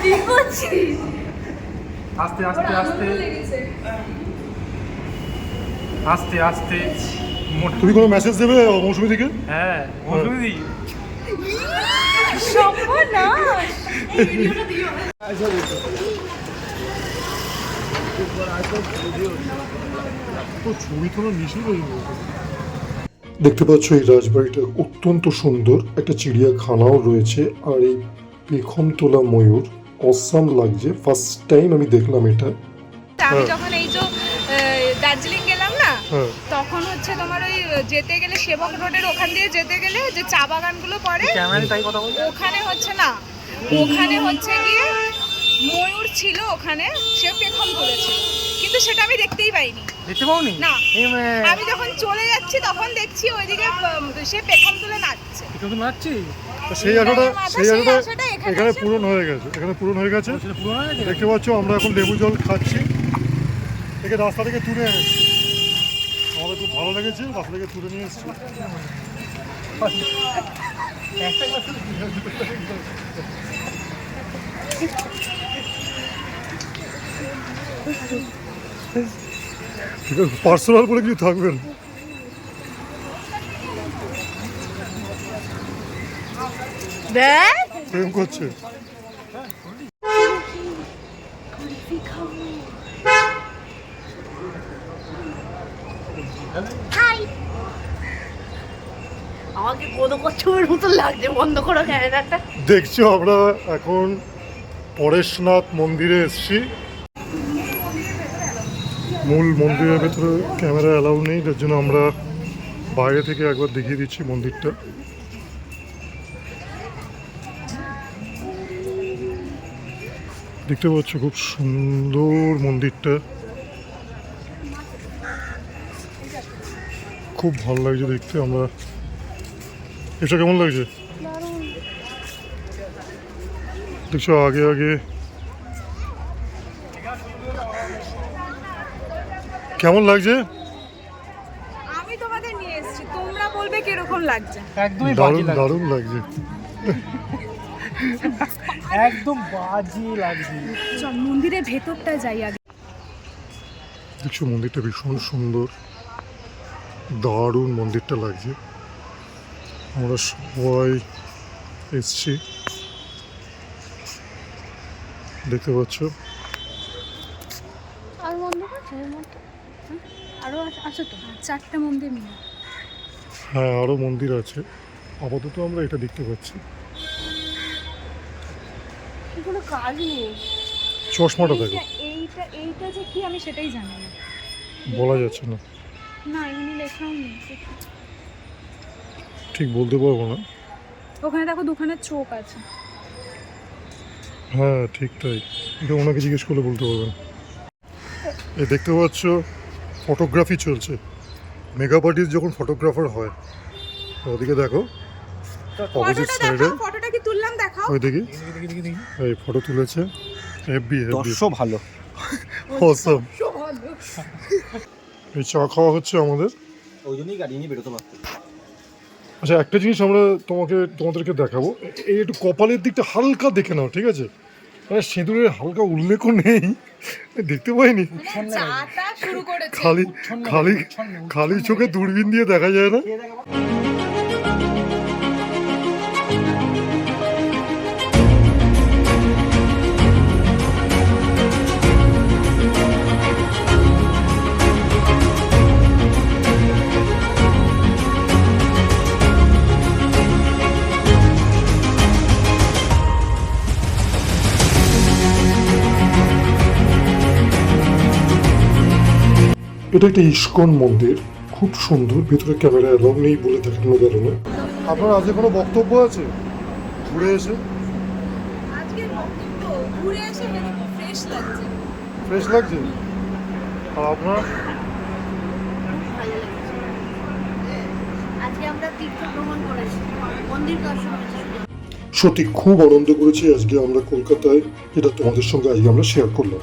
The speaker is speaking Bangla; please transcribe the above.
কি করছিস? আস্তে আস্তে আস্তে আস্তে আস্তে। তুমি কোনো মেসেজ দেবে মৌসুমী দিকে? হ্যাঁ মৌসুমী দি সর্বনাশ। ছবি তোলা নিষেধ হয়ে গেছে। দেখতে পাচ্ছ এই রাজবাড়িটা অত্যন্ত সুন্দর, একটা চিড়িয়াখানাও রয়েছে। আর এই পেখমতোলা ময়ূর অসাম লাগছে, ফার্স্ট টাইম আমি দেখলাম এটা। আমি যখন এই যে দার্জিলিং গেলাম না, হ্যাঁ। তখন হচ্ছে তোমার ওই যেতে গেলে সেবক রোডের ওখান দিয়ে যেতে গেলে যে চা বাগানগুলো পড়ে, ক্যামেরা তাই কথা বলছি। ওখানে হচ্ছে না, ওখানে হচ্ছে গিয়ে ময়ূর ছিল, ওখানে সে পেখম তুলেছিল, কিন্তু সেটা আমি দেখতেই পাইনি। দেখতে পাওনি? না, আমি যখন চলে যাচ্ছি তখন দেখছি ওইদিকে সে পেখম তুলে নাচছে। কেউ তো নাচছি? সেই আশাটা এখানে পূরণ হয়ে গেছে, এখানে পূরণ হয়ে গেছে। দেখতে পাচ্ছ আমরা এখন লেবু জল খাচ্ছি, থেকে রাস্তা থেকে তুলে এনেছি। আমাদের খুব ভালো লেগেছে, রাস্তা থেকে তুলে নিয়ে এসেছি। পার্সোনাল বলে কিছু থাকবেন? প্রেম করছে। আমাকে কোনো কচ্ছপের মতো লাগছে, বন্ধ করো ক্যামেরাটা। দেখছো আমরা এখন পরেশনাথ মন্দিরে এসেছি। মূল মন্দিরের ভেতরে ক্যামেরা অ্যালাউ নেই, যার জন্য আমরা বাইরে থেকে একবার দেখিয়ে দিচ্ছি মন্দিরটা। দেখতে পাচ্ছ খুব সুন্দর মন্দিরটা, খুব ভালো লাগছে দেখতে। আমরা এটা কেমন লাগছে দেখছো আগে আগে কেমন লাগছে? আমি তোমাদের নিয়ে এসেছি, তোমরা বলবে কিরকম লাগছে। একদমই দারুণ দারুণ লাগছে। একদম বাজি লাগছে। চল মন্দিরের ভেতরটা যাই আগে। দেখছো মন্দিরটা ভীষণ সুন্দর, দারুণ মন্দিরটা লাগছে। আমরা সবাই এসছি, দেখতে পাচ্ছ। আর মন্দির আছে এর মধ্যে? আরো আছে তো, 4টা মন্দির নিয়ে। হ্যাঁ আরও মন্দির আছে, আপাতত আমরা এটা দেখতে পাচ্ছি। কোনো কাজ নেই। চশমাটা দেখো, এইটা যে কি আমি সেটাই জানি না, বলা যাচ্ছে না, না এমনি লেখাও নেই। ঠিক বলতে পারবো না। ওখানে দেখো দুখানের চোখ আছে। হ্যাঁ ঠিক তাই, এটা ওনাকে জিজ্ঞেস করলে বলতে পারবেন। এই দেখতে পাচ্ছ ফটোগ্রাফি চলছে, মেকআপ আর্টিস্ট যখন ফটোগ্রাফার হয়। ওদিকে দেখো অপোজিট সাইডে, ফটোটা কি তুললাম দেখাও। ওই দেখি এই ফটো তুলেছে। হেভি হেভি, ভালো। অসাম। এই চা খাওয়া হচ্ছে আমাদের, ওই জন্যই গাড়ি নিয়ে বেরোতে পারতো। আচ্ছা একটা জিনিস আমরা তোমাদেরকে দেখাবো, এই একটু কপালের দিকটা হালকা দেখে নাও, ঠিক আছে? মানে সিঁদুরের হালকা উল্লেখও নেই, দেখতে পাইনি। খালি খালি খালি চোখে দূরবীন দিয়ে দেখা যায় না। এটা একটা ইস্কন মন্দির, খুব সুন্দর। ভেতরে ক্যামেরা অ্যালাউ নেই বলে দেখানো গেল না। আপনার আজকে কোনো বক্তব্য আছে ঘুরে এসে? আজকে ঘুরে এসে ফ্রেশ লাগছে। ফ্রেশ লাগছে? আর আপনার? আজকে আমরা তীর্থ ভ্রমণ করেছি, মন্দির দর্শন করেছি। সত্যি খুব আনন্দ করেছি আজকে আমরা কলকাতায়, যেটা তোমাদের সঙ্গে আজকে আমরা শেয়ার করলাম।